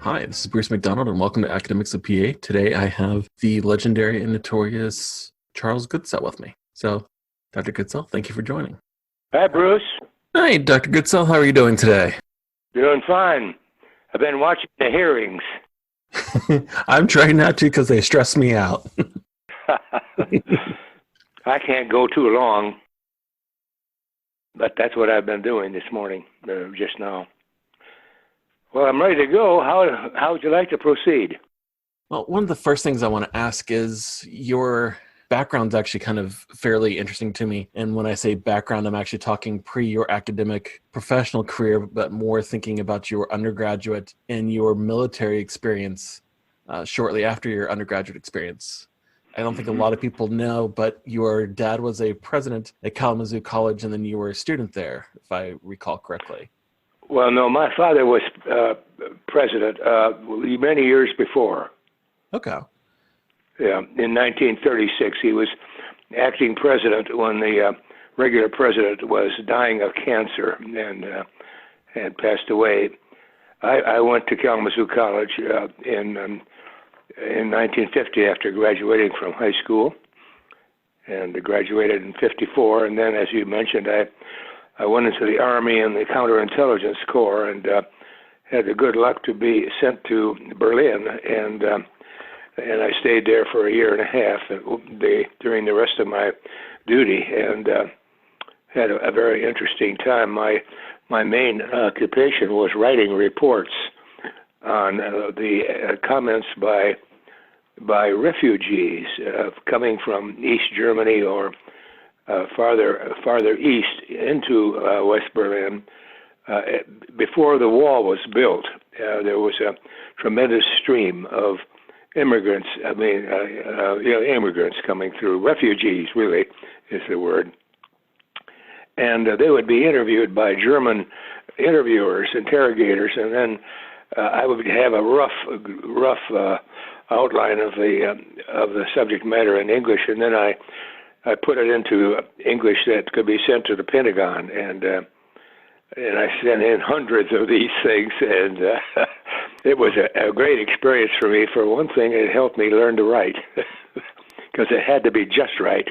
Hi, this is Bruce McDonald, and welcome to Academics of PA. Today I have the legendary and notorious Charles Goodsell with me. So, Dr. Goodsell, thank you for joining. Hi, Bruce. Hi, Dr. Goodsell. How are you doing today? Doing fine. I've been watching the hearings. I'm trying not to because they stress me out. I can't go too long, but that's what I've been doing this morning, just now. Well, I'm ready to go. How would you like to proceed? Well, one of the first things I want to ask is your background's actually kind of fairly interesting to me. And when I say background, I'm actually talking pre your academic professional career, but more thinking about your undergraduate and your military experience shortly after your undergraduate experience. I don't think a lot of people know, but your dad was a president at Kalamazoo College, and then you were a student there, if I recall correctly. Well, no, my father was president many years before. Okay. Yeah, in 1936, he was acting president when the regular president was dying of cancer and had passed away. I went to Kalamazoo College in 1950 after graduating from high school, and graduated in 54. And then, as you mentioned, I went into the Army and the Counterintelligence Corps, and had the good luck to be sent to Berlin, and I stayed there for a year and a half during the rest of my duty, and had a very interesting time. My main occupation was writing reports on the comments by refugees coming from East Germany or farther east into West Berlin. Before the wall was built, there was a tremendous stream of immigrants. Immigrants coming through. Refugees, really, is the word. And they would be interviewed by German interrogators, and then I would have a rough outline of the subject matter in English, and then I put it into English that could be sent to the Pentagon, and I sent in hundreds of these things, and it was a great experience for me. For one thing, it helped me learn to write because it had to be just right.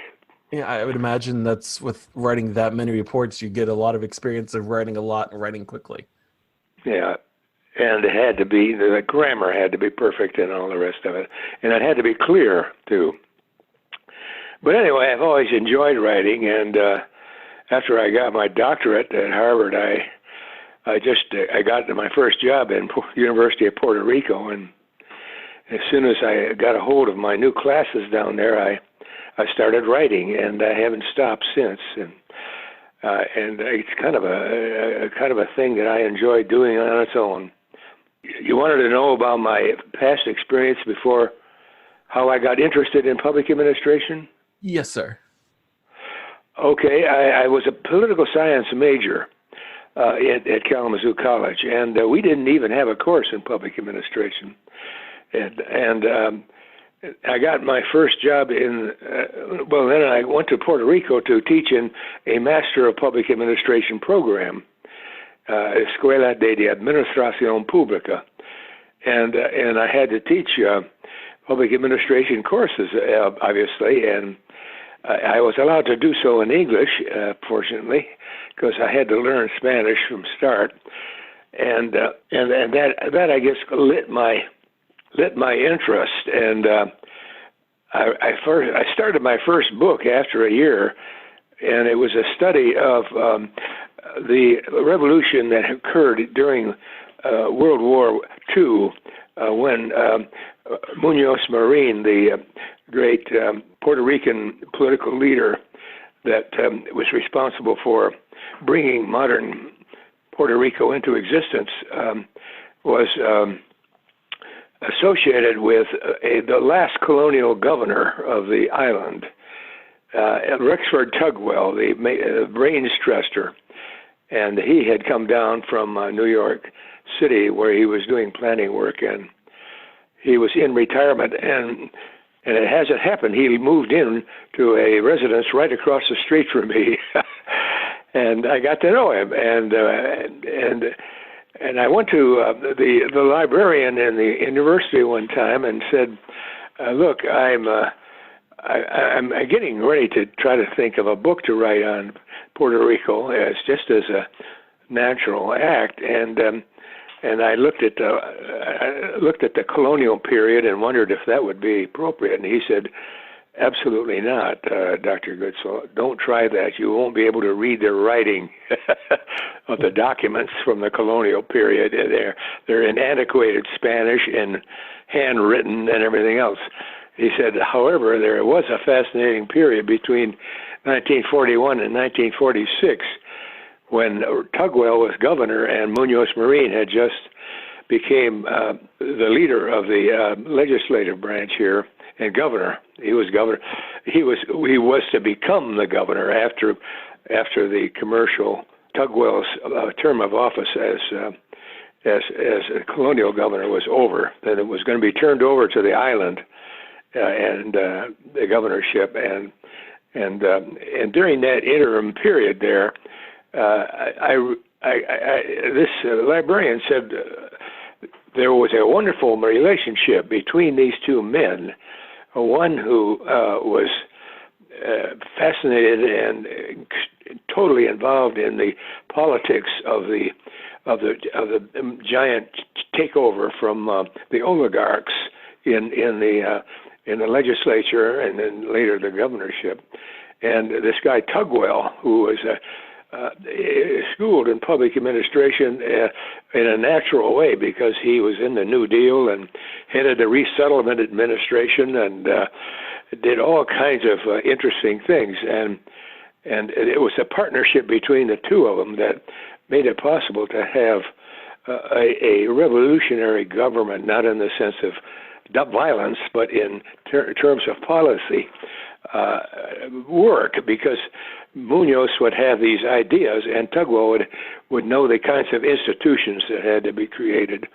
Yeah, I would imagine that's with writing that many reports, you get a lot of experience of writing a lot and writing quickly. Yeah, and it had to be, the grammar had to be perfect and all the rest of it, and it had to be clear too. But anyway, I've always enjoyed writing, and after I got my doctorate at Harvard, I got my first job in University of Puerto Rico, and as soon as I got a hold of my new classes down there, I started writing, and I haven't stopped since. And it's kind of a thing that I enjoy doing on its own. You wanted to know about my past experience before, how I got interested in public administration? Yes, sir. Okay, I was a political science major at Kalamazoo College, and we didn't even have a course in public administration. And I got my first job then I went to Puerto Rico to teach in a Master of Public Administration program, Escuela de Administración Pública, and I had to teach public administration courses, obviously, and I was allowed to do so in English, fortunately, because I had to learn Spanish from start, and that I guess lit my interest, and I started my first book after a year, and it was a study of the revolution that occurred during World War II, when Muñoz Marin, the great Puerto Rican political leader that was responsible for bringing modern Puerto Rico into existence, was associated with the last colonial governor of the island, Rexford Tugwell, the brains truster. And he had come down from New York City, where he was doing planning work, and he was in retirement, and as it happened, he moved in to a residence right across the street from me, and I got to know him, and And I went to the librarian in the university one time and said, "Look, I'm getting ready to try to think of a book to write on Puerto Rico as just as a natural act." And I looked at the colonial period and wondered if that would be appropriate. And he said, "Absolutely not, Dr. Goodsell. Don't try that. You won't be able to read the writing of the documents from the colonial period. They're in antiquated Spanish and handwritten and everything else." He said, "However, there was a fascinating period between 1941 and 1946 when Tugwell was governor and Munoz Marin had just became the leader of the legislative branch here and governor. He was governor. He was to become the governor after the commercial Tugwell's term of office as a colonial governor was over. Then it was going to be turned over to the island and the governorship and during that interim period there, this librarian said there was a wonderful relationship between these two men. One who was fascinated and totally involved in the politics of the giant takeover from the oligarchs in the legislature and then later the governorship, and this guy Tugwell, who was schooled in public administration in a natural way because he was in the New Deal and headed the resettlement administration and did all kinds of interesting things. And it was a partnership between the two of them that made it possible to have a revolutionary government, not in the sense of violence, but in terms of policy work, because Munoz would have these ideas and Tugwell would know the kinds of institutions that had to be created.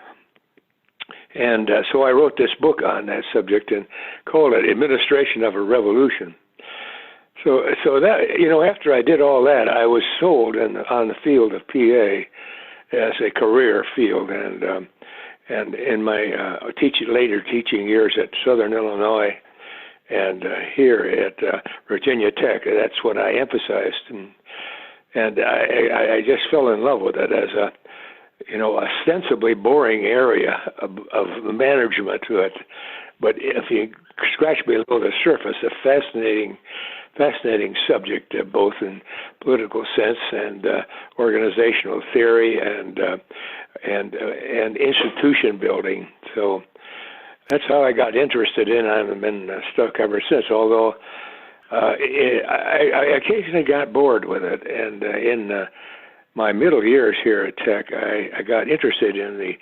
And so I wrote this book on that subject and called it Administration of a Revolution. So that, after I did all that, I was sold on the field of PA as a career field, and in my later teaching years at Southern Illinois and here at Virginia Tech, that's what I emphasized, and I just fell in love with it as a ostensibly boring area of management to it, but if you scratch below the surface, a fascinating subject, both in political sense and organizational theory and institution building. So that's how I got interested in it. I've been stuck ever since, although I occasionally got bored with it. And in my middle years here at Tech, I got interested in the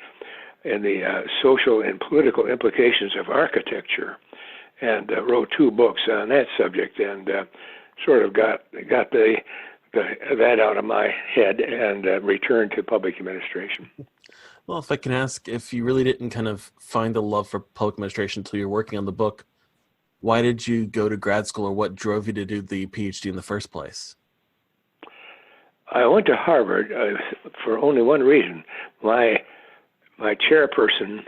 social and political implications of architecture, and wrote 2 books on that subject, and sort of got that out of my head and returned to public administration. Well, if I can ask, if you really didn't kind of find the love for public administration until you're working on the book, why did you go to grad school, or what drove you to do the PhD in the first place? I went to Harvard for only one reason. My chairperson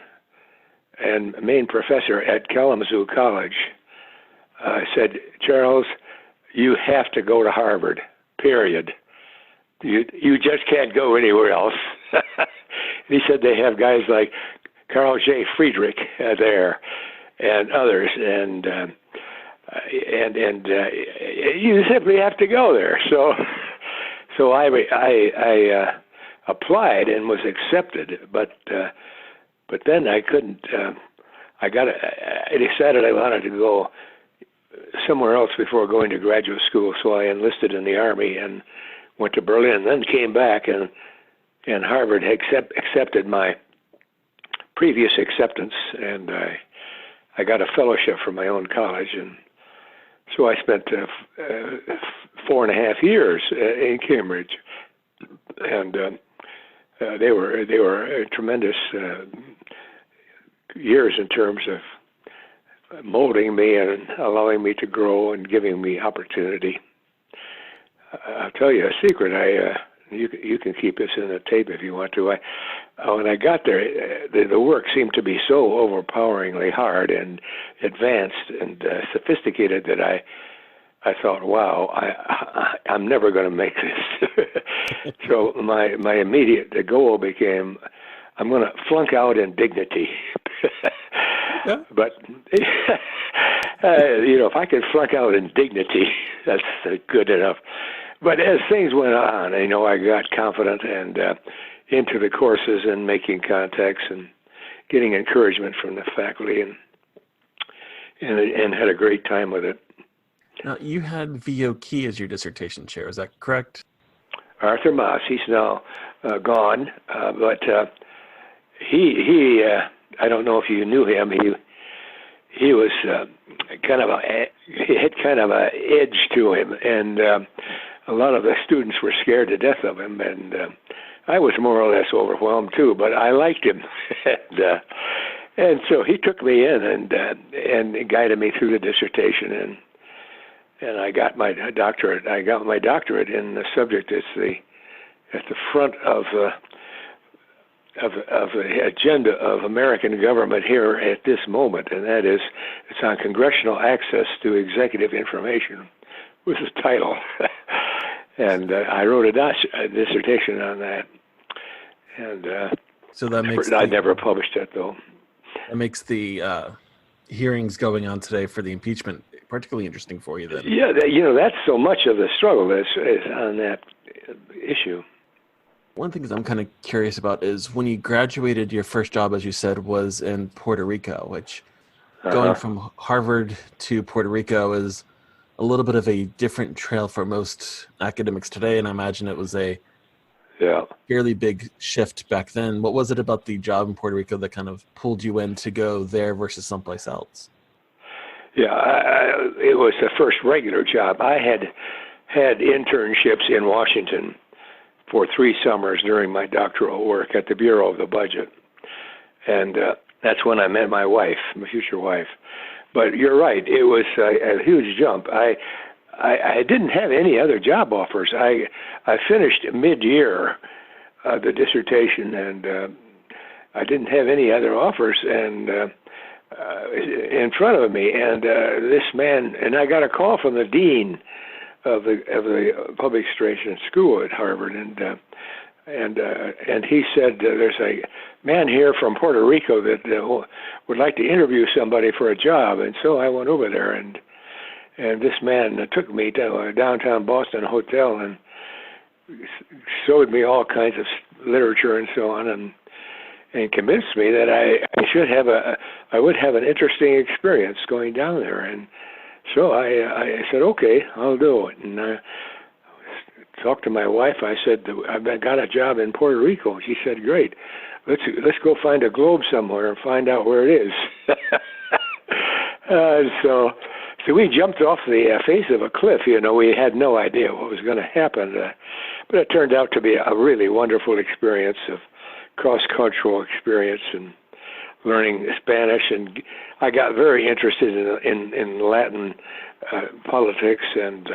and main professor at Kalamazoo College said, "Charles, you have to go to Harvard, period. You just can't go anywhere else." He said they have guys like Carl J. Friedrich there and others, and you simply have to go there. So I applied and was accepted, but then I couldn't. I decided I wanted to go somewhere else before going to graduate school, so I enlisted in the Army and went to Berlin. Then came back, and Harvard accepted my previous acceptance, and I got a fellowship from my own college, and so I spent 4.5 years in Cambridge, and they were tremendous years in terms of molding me and allowing me to grow and giving me opportunity. I'll tell you a secret. You can keep this in the tape if you want to. when I got there, the work seemed to be so overpoweringly hard and advanced and sophisticated that I thought, wow, I'm never going to make this. So my immediate goal became, I'm going to flunk out in dignity. Yeah. But if I could flunk out in dignity, that's good enough. But as things went on, I got confident and into the courses and making contacts and getting encouragement from the faculty and had a great time with it. Now, you had V.O. Key as your dissertation chair, is that correct? Arthur Moss, he's now gone, but he I don't know if you knew him. He was he had kind of a edge to him, and a lot of the students were scared to death of him, and I was more or less overwhelmed too. But I liked him, and so he took me in and guided me through the dissertation, and I got my doctorate. I got my doctorate in the subject that's at the front of the agenda of American government here at this moment, and that is, it's on congressional access to executive information, was the title. And I wrote a dissertation on that. And so that makes I never published it, though. That makes the hearings going on today for the impeachment particularly interesting for you then. Yeah, that's so much of the struggle is on that issue. One thing that I'm kind of curious about is when you graduated, your first job, as you said, was in Puerto Rico, which going from Harvard to Puerto Rico is a little bit of a different trail for most academics today, and I imagine it was a fairly big shift back then. What was it about the job in Puerto Rico that kind of pulled you in to go there versus someplace else? Yeah, it was the first regular job. I had internships in Washington for 3 summers during my doctoral work at the Bureau of the Budget. And that's when I met my wife, my future wife. But you're right, it was a huge jump. I didn't have any other job offers. I finished mid-year the dissertation, and I didn't have any other offers and in front of me. And this man, and I got a call from the dean of the public administration school at Harvard, and he said there's a man here from Puerto Rico that would like to interview somebody for a job, and so I went over there, and this man took me to a downtown Boston hotel and showed me all kinds of literature and so on, and convinced me that I would have an interesting experience going down there. And so I said, okay, I'll do it. And I talked to my wife. I said, I've got a job in Puerto Rico. She said, great. Let's go find a globe somewhere and find out where it is. So we jumped off the face of a cliff. We had no idea what was going to happen. But it turned out to be a really wonderful experience of cross-cultural experience and learning Spanish, and I got very interested in Latin politics and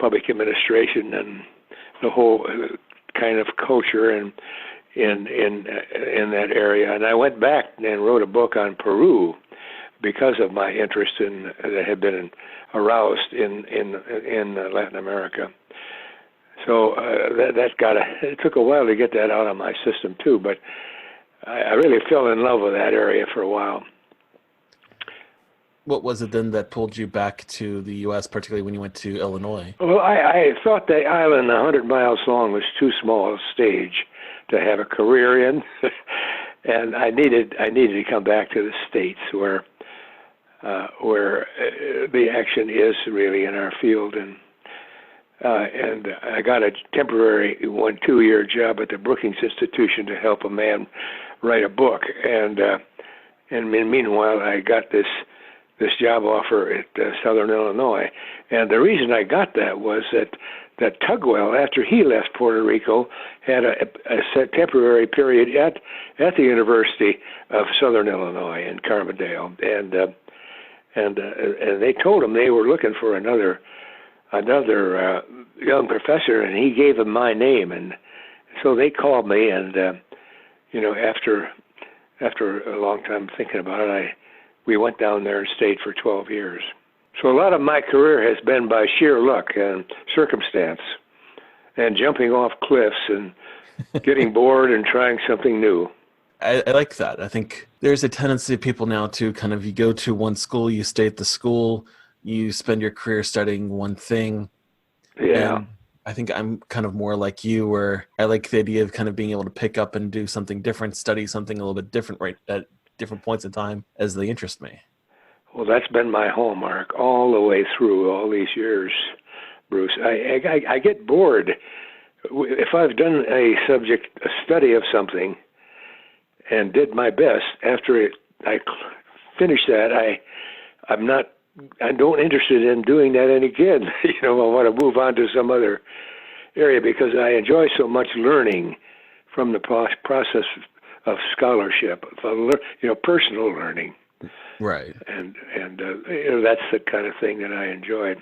public administration and the whole kind of culture in that area. And I went back and wrote a book on Peru because of my interest that had been aroused in Latin America. So it took a while to get that out of my system too, but I really fell in love with that area for a while. What was it then that pulled you back to the U.S., particularly when you went to Illinois? Well, I thought the island 100 miles long was too small a stage to have a career in, and I needed to come back to the States where the action is really in our field. And I got a temporary 2-year job at the Brookings Institution to help a man write a book, and meanwhile I got this job offer at Southern Illinois. And the reason I got that was that Tugwell, after he left Puerto Rico, had a temporary period at the University of Southern Illinois in Carbondale, and they told him they were looking for another young professor, and he gave them my name, and so they called me, and after a long time thinking about it, we went down there and stayed for 12 years. So a lot of my career has been by sheer luck and circumstance and jumping off cliffs and getting bored and trying something new. I like that. I think there's a tendency of people now to kind of, you go to one school, you stay at the school, you spend your career studying one thing. Yeah. And I think I'm kind of more like you, where I like the idea of kind of being able to pick up and do something different, study something a little bit different right at different points in time as they interest me. Well, that's been my hallmark all the way through all these years, Bruce. I get bored. If I've done a study of something and did my best, after I finish that, I'm don't interested in doing that again. I want to move on to some other area because I enjoy so much learning from the process of scholarship, personal learning. Right. And that's the kind of thing that I enjoyed.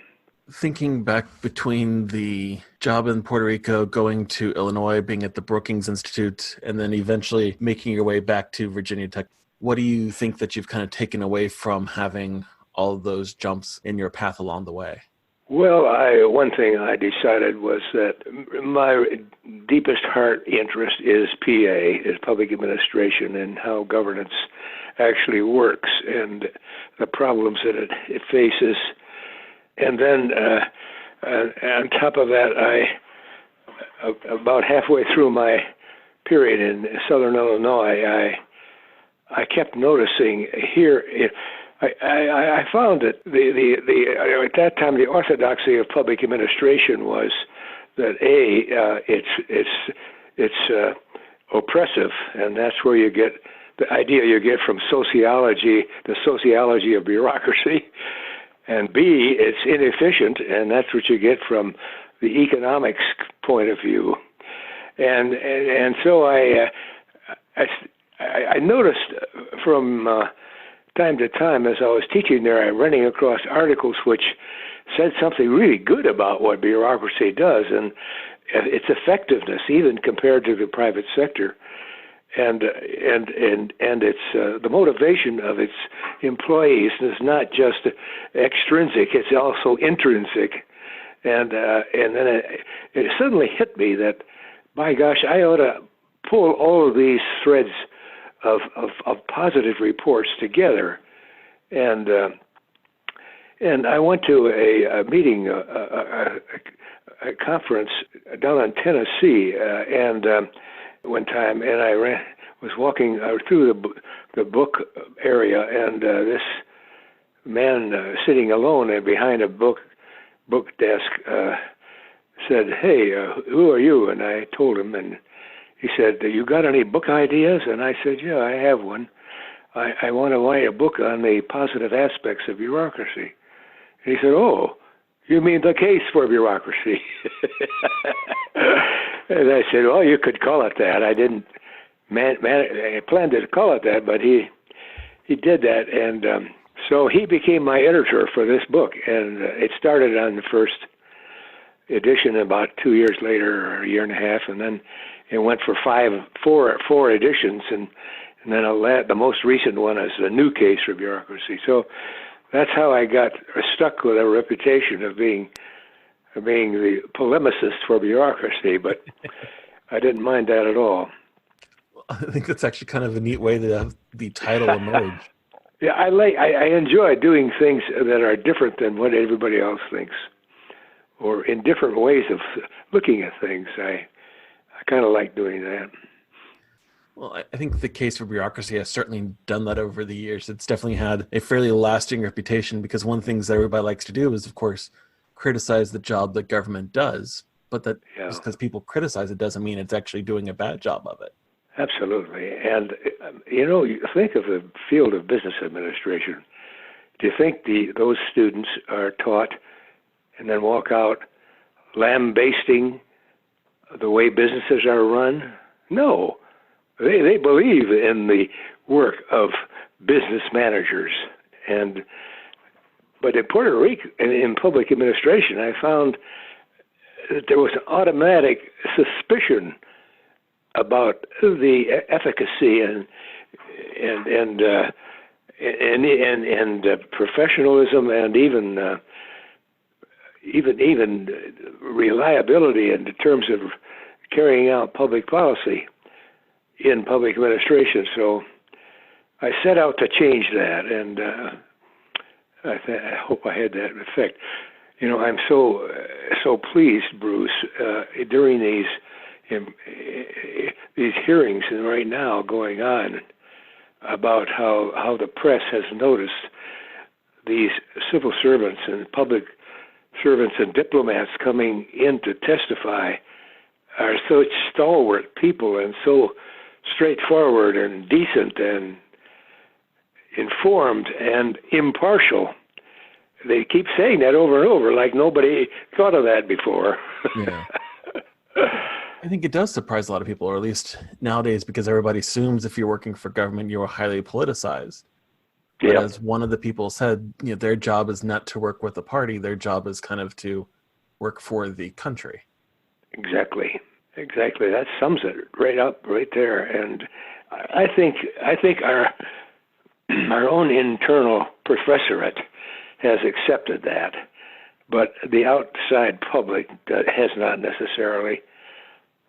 Thinking back between the job in Puerto Rico, going to Illinois, being at the Brookings Institute, and then eventually making your way back to Virginia Tech, what do you think that you've kind of taken away from having all of those jumps in your path along the way? Well, one thing I decided was that my deepest heart interest is PA, is public administration, and how governance actually works and the problems that it faces. And then on top of that, about halfway through my period in Southern Illinois, I kept noticing here. I found that at that time the orthodoxy of public administration was that it's oppressive, and that's where you get the idea you get from sociology, the sociology of bureaucracy, and B, it's inefficient, and that's what you get from the economics point of view, and so I noticed from time to time, as I was teaching there, I'm running across articles which said something really good about what bureaucracy does and its effectiveness, even compared to the private sector, and its the motivation of its employees is not just extrinsic; it's also intrinsic. And then it suddenly hit me that, by gosh, I ought to pull all of these threads of positive reports together, and I went to a meeting, a conference down in Tennessee, and one time, and I was walking through the book area, and this man sitting alone and behind a book desk said, "Hey, who are you?" And I told him, and he said, "You got any book ideas?" And I said, "Yeah, I have one. I want to write a book on the positive aspects of bureaucracy." And he said, "Oh, you mean the case for bureaucracy?" And I said, "Well, you could call it that." I didn't I planned to call it that, but he did that. And so he became my editor for this book. And it started on the first edition about 2 years later, or a year and a half, and then it went for four editions, and then the most recent one is the new case for bureaucracy. So that's how I got stuck with a reputation of being the polemicist for bureaucracy, but I didn't mind that at all. I think that's actually kind of a neat way to have the title emerge. Yeah, I enjoy doing things that are different than what everybody else thinks, or in different ways of looking at things. I kind of like doing that. Well, I think the case for bureaucracy has certainly done that over the years. It's definitely had a fairly lasting reputation, because one of the things that everybody likes to do is, of course, criticize the job that government does. But that just because people criticize it doesn't mean it's actually doing a bad job of it. Absolutely. And, you think of the field of business administration. Do you think those students are taught and then walk out lambasting the way businesses are run? No. They believe in the work of business managers. But in Puerto Rico, in public administration, I found that there was an automatic suspicion about the efficacy and professionalism and even reliability in terms of carrying out public policy in public administration. So I set out to change that, and I hope I had that effect. I'm so pleased, Bruce, during these hearings and right now going on about how the press has noticed these civil servants and public servants and diplomats coming in to testify are such stalwart people and so straightforward and decent and informed and impartial. They keep saying that over and over, like nobody thought of that before. Yeah. I think it does surprise a lot of people, or at least nowadays, because everybody assumes if you're working for government, you're highly politicized. But Yeah. as one of the people said, their job is not to work with the party. Their job is kind of to work for the country. Exactly. That sums it right up, right there. And I think our own internal professorate has accepted that, but the outside public has not necessarily.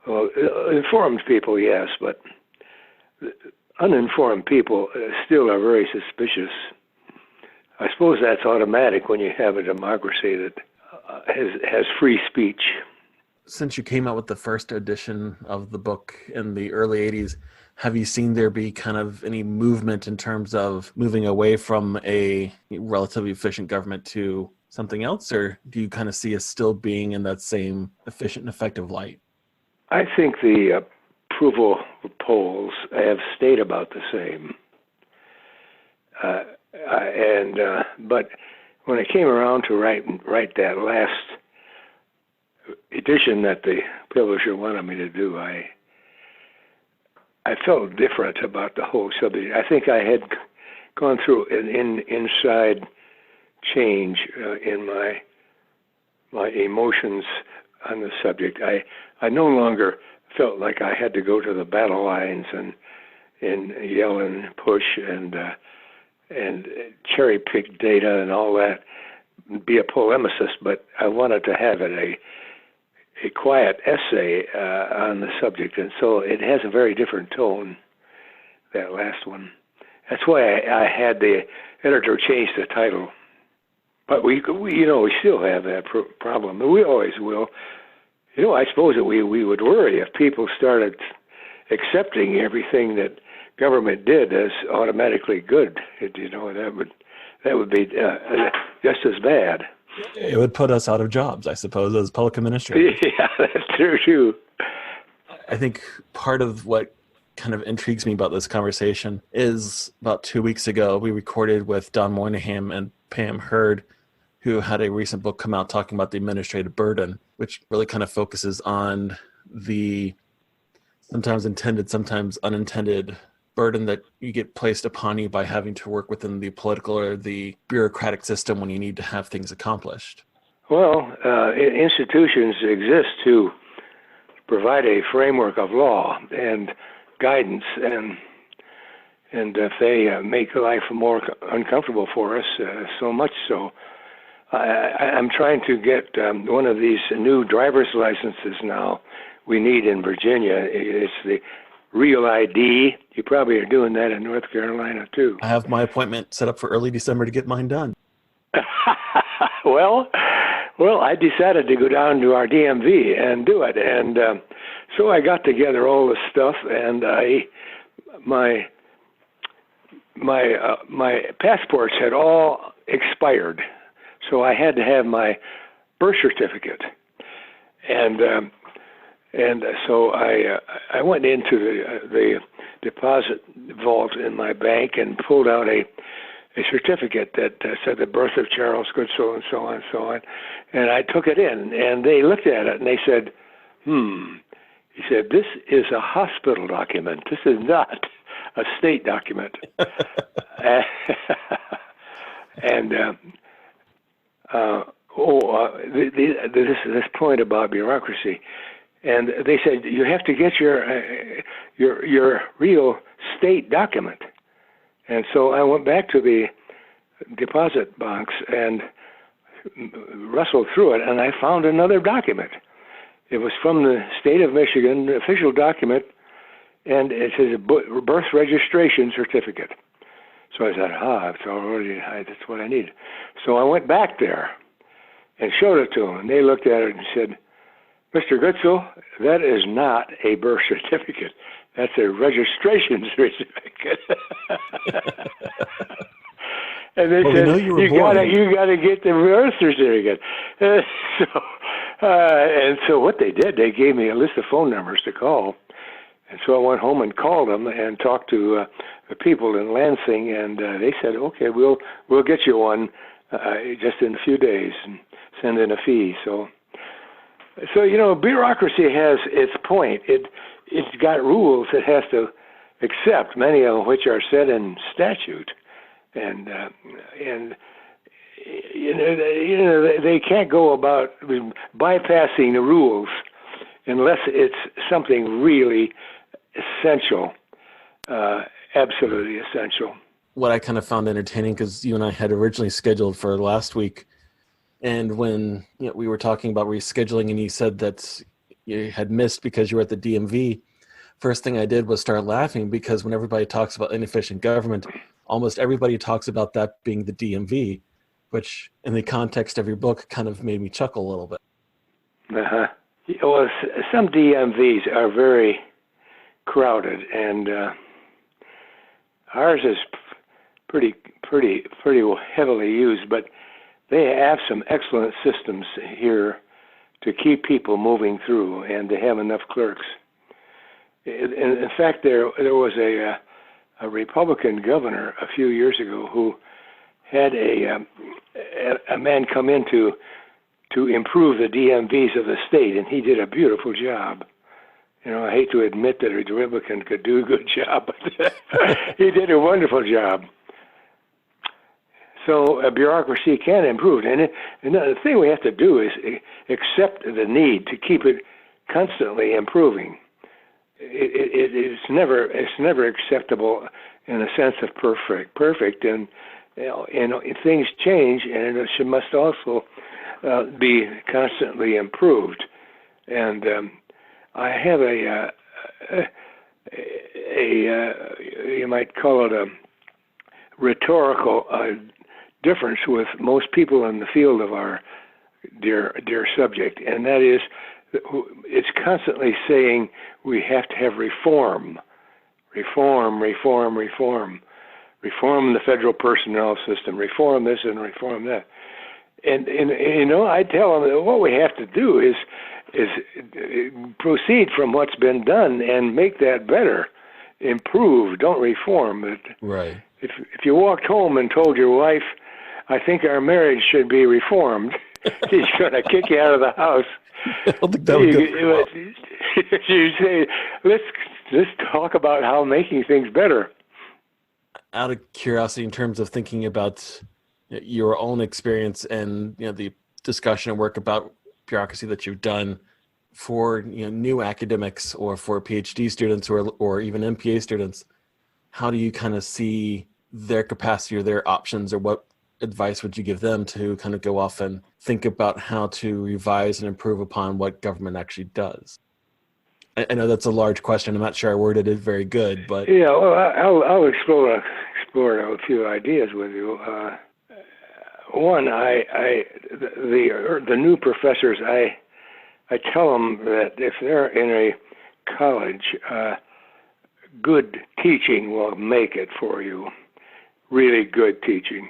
Well, informed people, yes, but uninformed people still are very suspicious. I suppose that's automatic when you have a democracy that has free speech. Since you came out with the first edition of the book in the early 80s, have you seen there be kind of any movement in terms of moving away from a relatively efficient government to something else, or do you kind of see us still being in that same efficient and effective light? I think the approval polls have stayed about the same. But when I came around to write that last edition that the publisher wanted me to do, I felt different about the whole subject. I think I had gone through an inside change in my emotions on the subject. I no longer felt like I had to go to the battle lines and yell and push and cherry pick data and all that, be a polemicist, but I wanted to have it a quiet essay on the subject, and so it has a very different tone, that last one. That's why I had the editor change the title. But we still have that problem. We always will. I suppose that we would worry if people started accepting everything that government did as automatically good. That would be just as bad. It would put us out of jobs, I suppose, as public administrators. Yeah, that's true too. I think part of what kind of intrigues me about this conversation is about 2 weeks ago, we recorded with Don Moynihan and Pam Hurd, who had a recent book come out talking about the administrative burden, which really kind of focuses on the sometimes intended, sometimes unintended burden that you get placed upon you by having to work within the political or the bureaucratic system when you need to have things accomplished. Well, institutions exist to provide a framework of law and guidance, and if they make life more uncomfortable for us, so much so. I'm trying to get one of these new driver's licenses now we need in Virginia. It's the Real ID. You probably are doing that in North Carolina, too. I have my appointment set up for early December to get mine done. Well, I decided to go down to our DMV and do it. And so I got together all the stuff, and my passports had all expired. So I had to have my birth certificate, and so I went into the deposit vault in my bank and pulled out a certificate that said the birth of Charles Goodsell and so on and so on, and I took it in, and they looked at it and they said, He said, "This is a hospital document. This is not a state document." This point about bureaucracy, And they said, you have to get your real state document. And so I went back to the deposit box and rustled through it, and I found another document. It was from the state of Michigan, the official document, and it says a birth registration certificate. So I said, that's what I need. So I went back there and showed it to them, and they looked at it and said, Mr. Goodsell, that is not a birth certificate. That's a registration certificate. And they said, you gotta get the birth certificate. So what they did, they gave me a list of phone numbers to call. And so I went home and called them and talked to the people in Lansing, and they said, okay, we'll get you one just in a few days and send in a fee. So bureaucracy has its point. It's got rules it has to accept, many of which are set in statute. And they can't go about bypassing the rules unless it's something really essential, absolutely essential. What I kind of found entertaining, because you and I had originally scheduled for last week, and when we were talking about rescheduling, and you said that you had missed because you were at the DMV, first thing I did was start laughing, because when everybody talks about inefficient government, almost everybody talks about that being the DMV, which in the context of your book kind of made me chuckle a little bit. Uh-huh. Well, some DMVs are very crowded, and ours is pretty heavily used, but they have some excellent systems here to keep people moving through, and they have enough clerks. In fact, there was a Republican governor a few years ago who had a man come in to improve the DMVs of the state, and he did a beautiful job. I hate to admit that a Republican could do a good job, but he did a wonderful job. So bureaucracy can improve, and the thing we have to do is accept the need to keep it constantly improving. It's never acceptable in a sense of perfect, and things change, and it must also be constantly improved. And I have a you might call it a rhetorical difference with most people in the field of our dear subject, and that is, it's constantly saying we have to have reform the federal personnel system, reform this and reform that. And I tell them that what we have to do is proceed from what's been done and make that better, improve, don't reform it. Right. If you walked home and told your wife, I think our marriage should be reformed, she's going to kick you out of the house. I don't think that would go well. You say, let's talk about how making things better. Out of curiosity, in terms of thinking about your own experience and the discussion and work about bureaucracy that you've done for new academics or for PhD students or even MPA students, how do you kind of see their capacity or their options, or what advice would you give them to kind of go off and think about how to revise and improve upon what government actually does? I know that's a large question. I'm not sure I worded it very good, but yeah, well, I'll explore a few ideas with you. One, the new professors, I tell them that if they're in a college, good teaching will make it for you, really good teaching.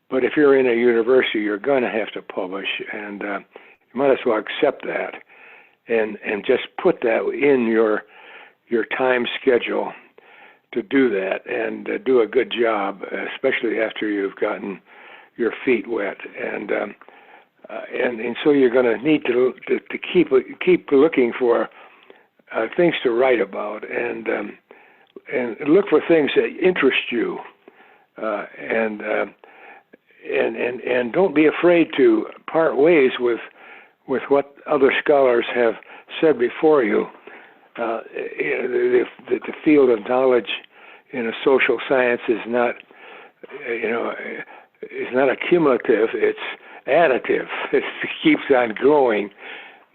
But if you're in a university, you're going to have to publish, and you might as well accept that, and just put that in your time schedule to do that, and do a good job, especially after you've gotten your feet wet, and so you're going to need to keep looking for things to write about, and look for things that interest you, and don't be afraid to part ways with what other scholars have said before you, the field of knowledge in a social science is not, is not accumulative, it's additive. It keeps on growing,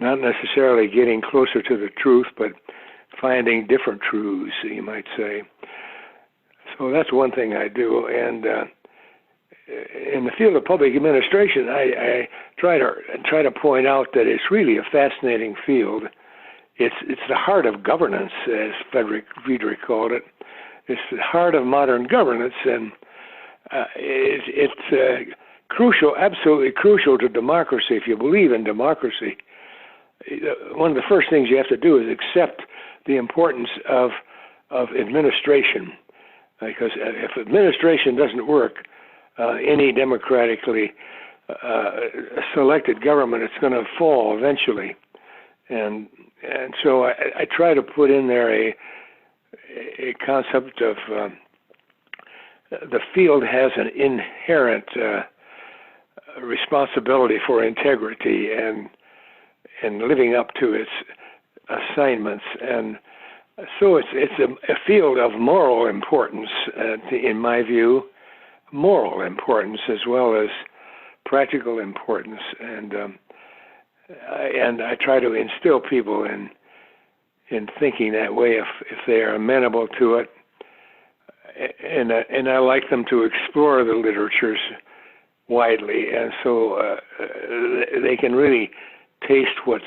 not necessarily getting closer to the truth, but finding different truths, you might say. So that's one thing I do. And in the field of public administration, I try to point out that it's really a fascinating field. It's the heart of governance, as Friedrich called it. It's the heart of modern governance, and it's crucial, absolutely crucial to democracy. If you believe in democracy, one of the first things you have to do is accept the importance of administration, because if administration doesn't work, any democratically selected government, it's going to fall eventually. And so I try to put in there a concept of the field has an inherent responsibility for integrity and living up to its assignments. And so it's a field of moral importance, in my view, moral importance as well as practical importance. And I try to instill people in thinking that way if they are amenable to it, and I like them to explore the literatures widely, and so they can really taste what's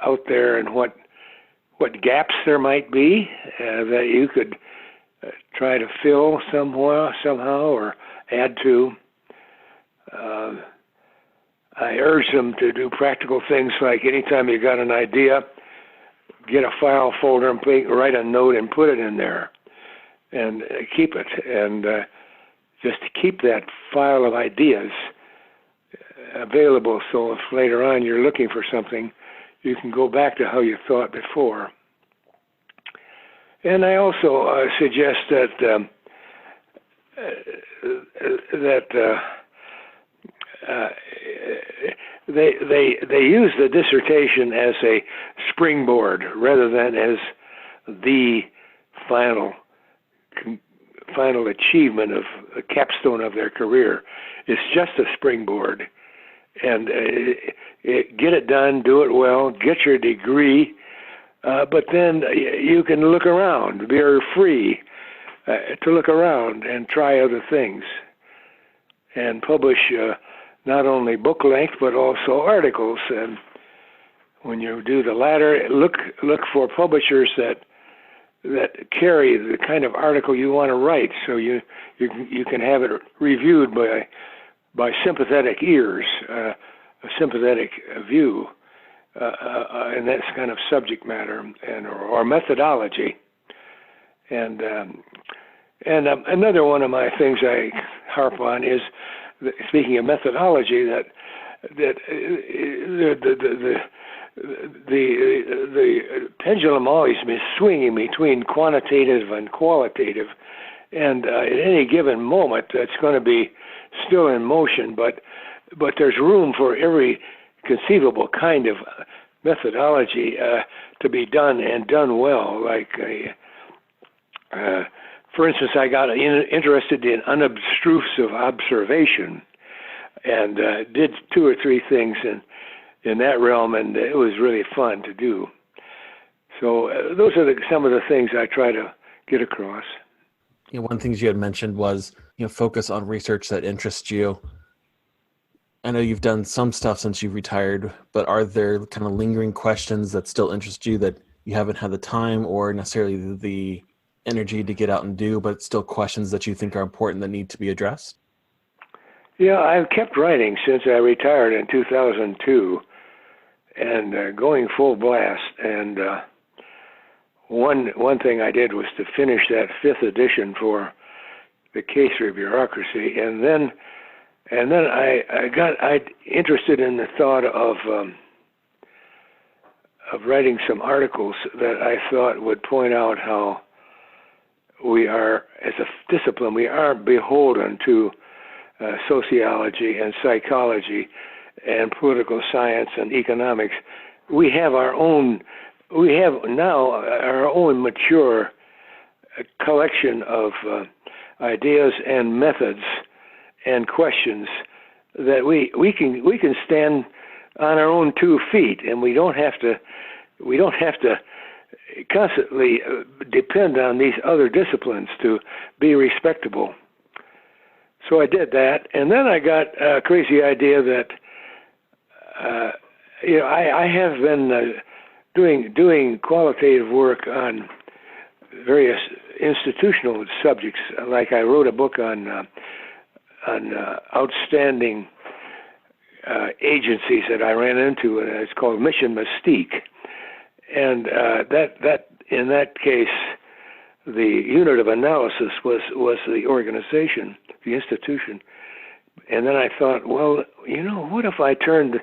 out there and what gaps there might be that you could try to fill somehow or add to. I urge them to do practical things like anytime you got an idea, get a file folder and write a note and put it in there and keep it. And just keep that file of ideas available so if later on you're looking for something, you can go back to how you thought before. And I also suggest that they use the dissertation as a springboard rather than as the final achievement of a capstone of their career. It's just a springboard, and get it done, do it well, get your degree, but then you can look around. You're free to look around and try other things and publish not only book length but also articles. And when you do the latter, look for publishers that carry the kind of article you want to write, so you can have it reviewed by sympathetic ears, a sympathetic view, and that's kind of subject matter or methodology. And another one of my things I harp on is, speaking of methodology, that the pendulum always is swinging between quantitative and qualitative, and at any given moment that's going to be still in motion, but there's room for every conceivable kind of methodology to be done and done well. Like for instance, I got interested in unobtrusive observation and did 2 or 3 things in that realm, and it was really fun to do. So those are some of the things I try to get across. One of the things you had mentioned was focus on research that interests you. I know you've done some stuff since you've retired, but are there kind of lingering questions that still interest you that you haven't had the time or necessarily the energy to get out and do, but still questions that you think are important that need to be addressed? Yeah, I've kept writing since I retired in 2002 and going full blast. And one thing I did was to finish that 5th edition for the case for bureaucracy. And then I got interested in the thought of writing some articles that I thought would point out how we are, as a discipline, we aren't beholden to sociology and psychology and political science and economics. we have now our own mature collection of ideas and methods and questions that we can stand on our own 2 feet, and we don't have to constantly depend on these other disciplines to be respectable. So I did that, and then I got a crazy idea that I have been doing qualitative work on various institutional subjects. Like I wrote a book on outstanding agencies that I ran into, and it's called Mission Mystique. And that in that case, the unit of analysis was the organization, the institution. And then I thought, well, what if I turned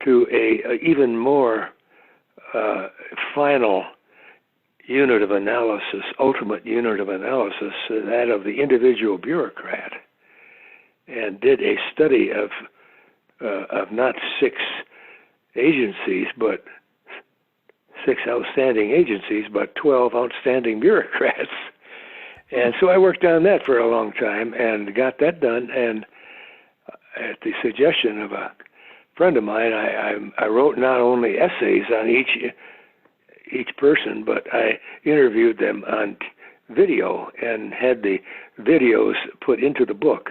to a even more final unit of analysis, ultimate unit of analysis, that of the individual bureaucrat, and did a study of not 6 agencies, but 6 outstanding agencies, but 12 outstanding bureaucrats. And so I worked on that for a long time and got that done. And at the suggestion of a friend of mine, I wrote not only essays on each person, but I interviewed them on video and had the videos put into the book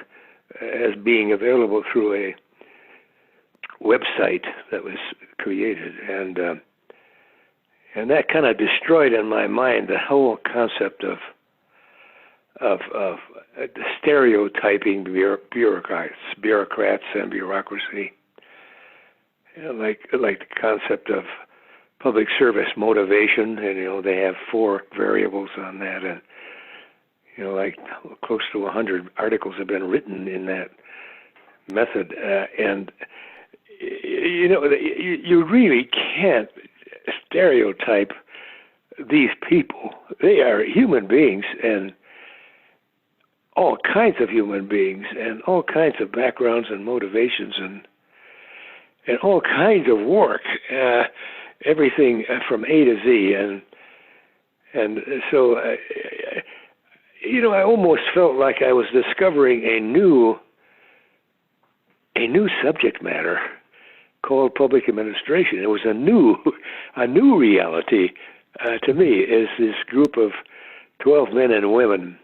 as being available through a website that was created. And that kind of destroyed in my mind the whole concept of stereotyping bureaucrats and bureaucracy. Like the concept of public service motivation, and they have 4 variables on that, and like close to 100 articles have been written in that method, and you really can't stereotype these people. They are human beings, and all kinds of human beings, and all kinds of backgrounds and motivations, and all kinds of work, everything from A to Z, and so I almost felt like I was discovering a new subject matter called public administration. It was a new reality to me, is this group of 12 men and women,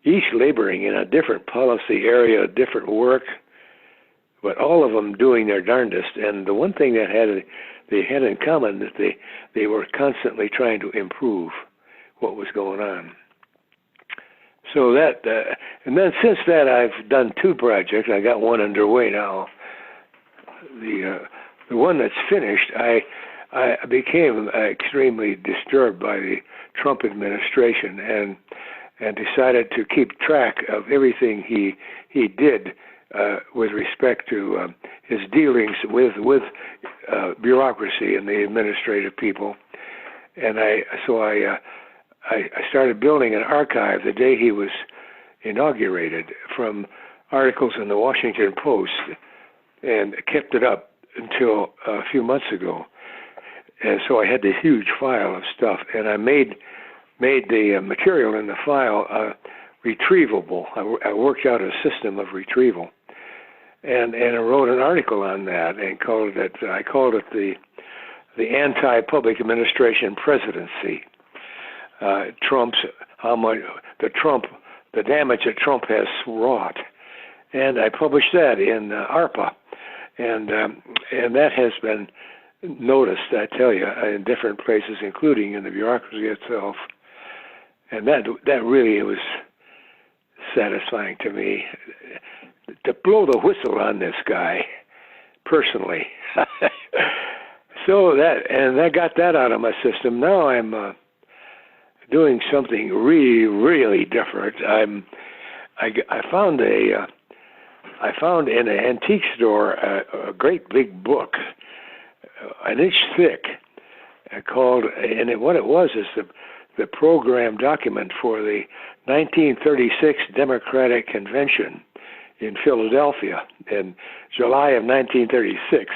each laboring in a different policy area, different work, but all of them doing their darndest. And the one thing that they had in common, that they were constantly trying to improve what was going on. So that, and then since that, I've done 2 projects. I got one underway now. The one that's finished, I became extremely disturbed by the Trump administration and decided to keep track of everything he did with respect to his dealings with bureaucracy and the administrative people. And I started building an archive the day he was inaugurated from articles in the Washington Post, and kept it up until a few months ago. And so I had this huge file of stuff, and I made the material in the file retrievable. I worked out a system of retrieval, and I wrote an article on that, and I called it the anti-public administration presidency. The damage that Trump has wrought, and I published that in ARPA, and that has been noticed, I tell you, in different places, including in the bureaucracy itself, and that really was satisfying to me, to blow the whistle on this guy personally. So I got that out of my system. Now I'm doing something really, really different. I found in an antique store a great big book, an inch thick, what it was is the program document for the 1936 Democratic Convention in Philadelphia in July of 1936.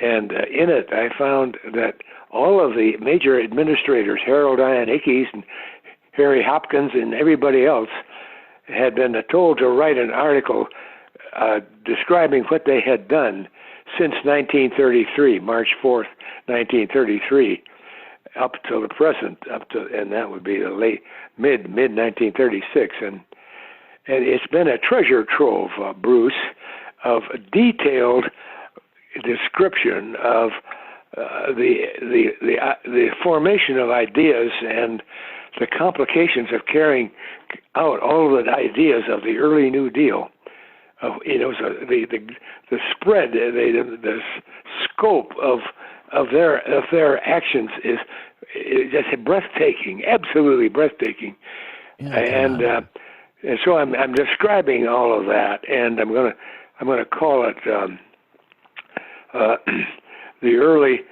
And in it, I found that all of the major administrators, Harold Ian Ickes and Harry Hopkins and everybody else, had been told to write an article describing what they had done since 1933, March 4th, 1933, up to the present, and that would be the mid 1936, and it's been a treasure trove, Bruce, of detailed description of the formation of ideas and the complications of carrying out all of the ideas of the early New Deal. The spread, the scope of their actions is just breathtaking, absolutely breathtaking. Yeah, and so I'm describing all of that, and I'm gonna call it the early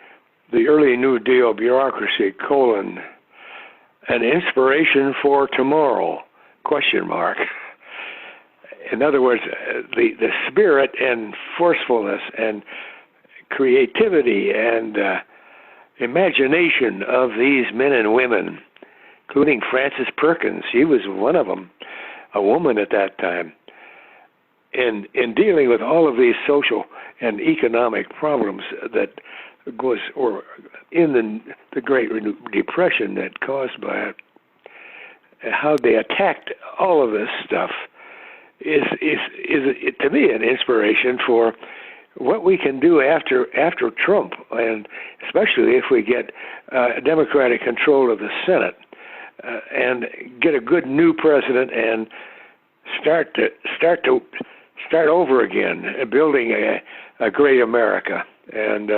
New Deal bureaucracy : an inspiration for tomorrow ? In other words, the spirit and forcefulness and creativity and imagination of these men and women, including Frances Perkins. She was one of them, a woman at that time, in dealing with all of these social and economic problems that was, or in the Great Depression that caused by it. How they attacked all of this stuff is to me an inspiration for what we can do after Trump, and especially if we get Democratic control of the Senate and get a good new president and start over again, building a great America, and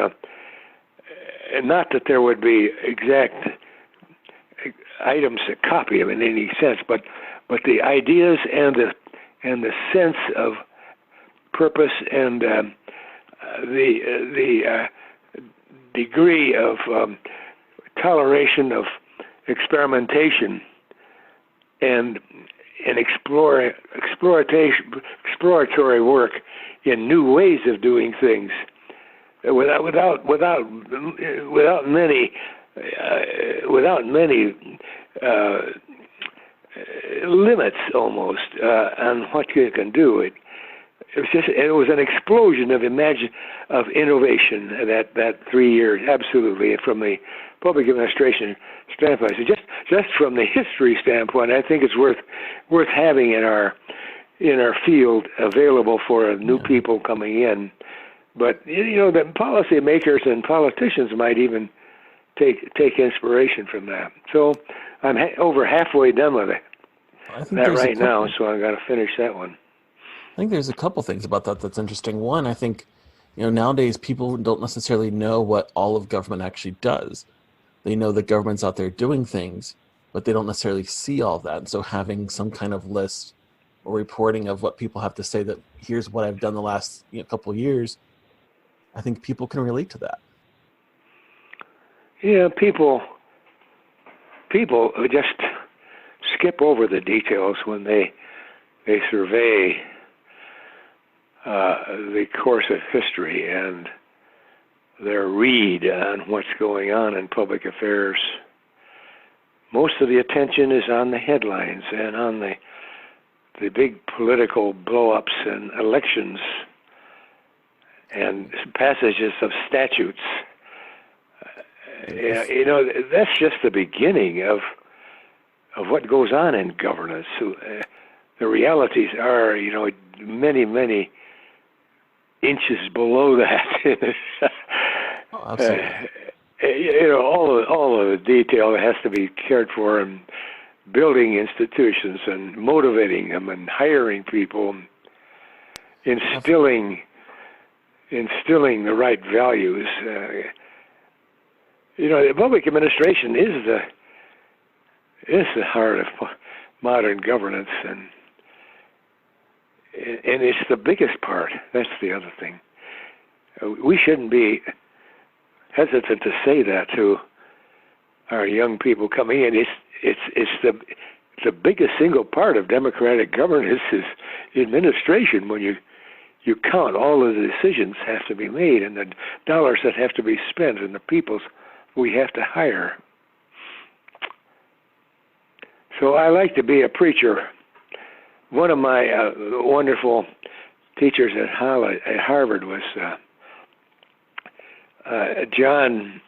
not that there would be exact items to copy them in any sense, but the ideas and the sense of purpose and the degree of toleration of experimentation and exploratory work in new ways of doing things, without many limits almost on what you can do. It was an explosion of innovation that 3 years, absolutely, from the public administration standpoint. So just from the history standpoint, I think it's worth having in our field available for new people coming in. But the policymakers and politicians might even take inspiration from that. So I'm over halfway done with it. That right now, so I've got to finish that one. I think there's a couple things about that that's interesting. One, I think, nowadays people don't necessarily know what all of government actually does. They know that government's out there doing things, but they don't necessarily see all that. And so having some kind of list or reporting of what people have to say, that here's what I've done the last couple of years, I think people can relate to that. Yeah, people just skip over the details when they survey the course of history and their read on what's going on in public affairs. Most of the attention is on the headlines and on the big political blow-ups and elections and passages of statutes. That's just the beginning of what goes on in governance. The realities are, many inches below that. Oh, absolutely. All of the detail that has to be cared for, and building institutions and motivating them and hiring people, instilling the right values. The public administration is the heart of modern governance, and it's the biggest part. That's the other thing. We shouldn't be hesitant to say that to our young people coming in. It's the biggest single part of democratic governance is administration. When you you count all of the decisions have to be made and the dollars that have to be spent and the people we have to hire. So I like to be a preacher. One of my wonderful teachers at Harvard was John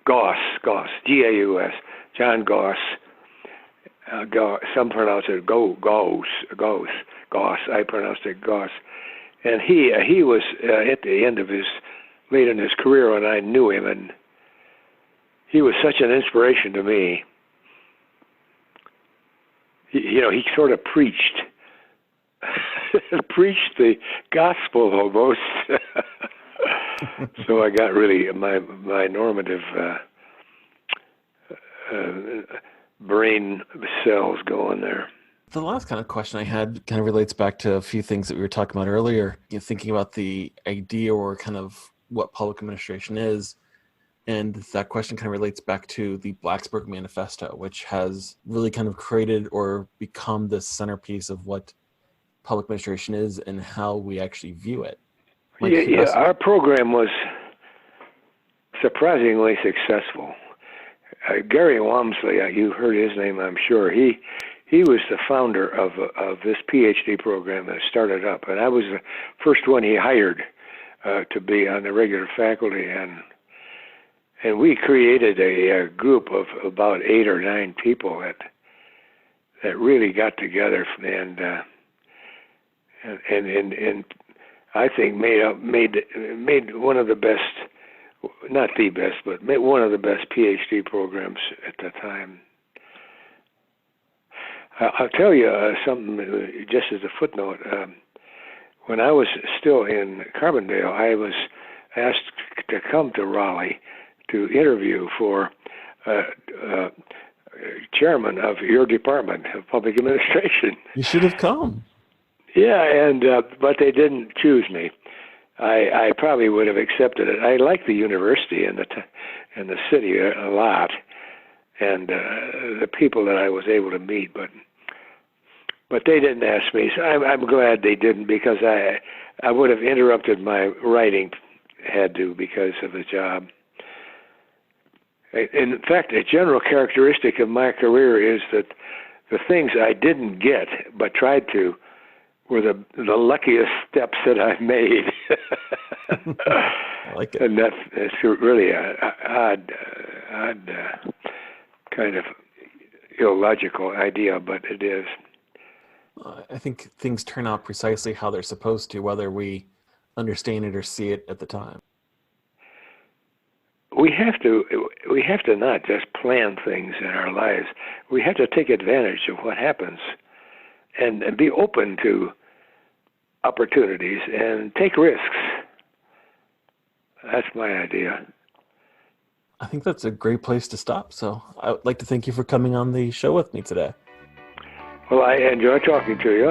Goss, G-A-U-S, John Goss. Some pronounce it Goss. I pronounced it Goss. And he was at the end of late in his career when I knew him, and he was such an inspiration to me. He sort of preached the gospel almost. So I got really my normative brain cells going there. The last kind of question I had kind of relates back to a few things that we were talking about earlier. Thinking about the idea or kind of what public administration is. And that question kind of relates back to the Blacksburg Manifesto, which has really kind of created or become the centerpiece of what public administration is and how we actually view it. Our program was surprisingly successful. Gary Walmsley, you heard his name, I'm sure. He was the founder of this PhD program that started up, and I was the first one he hired to be on the regular faculty, and we created a group of about 8 or 9 people that really got together and I think made one of the best, not the best, but made one of the best PhD programs at the time. I'll tell you something just as a footnote. When I was still in Carbondale, I was asked to come to Raleigh to interview for chairman of your department of public administration. You should have come. Yeah, and but they didn't choose me. I probably would have accepted it. I like the university and the city a lot, and the people that I was able to meet, but they didn't ask me. So I'm glad they didn't, because I would have interrupted my writing, had to, because of the job. In fact, a general characteristic of my career is that the things I didn't get but tried to were the luckiest steps that I've made. I like it. And that's really an odd kind of illogical idea, but it is. I think things turn out precisely how they're supposed to, whether we understand it or see it at the time. We have to not just plan things in our lives. We have to take advantage of what happens and be open to opportunities and take risks. That's my idea. I think that's a great place to stop. So I would like to thank you for coming on the show with me today. Well, I enjoy talking to you.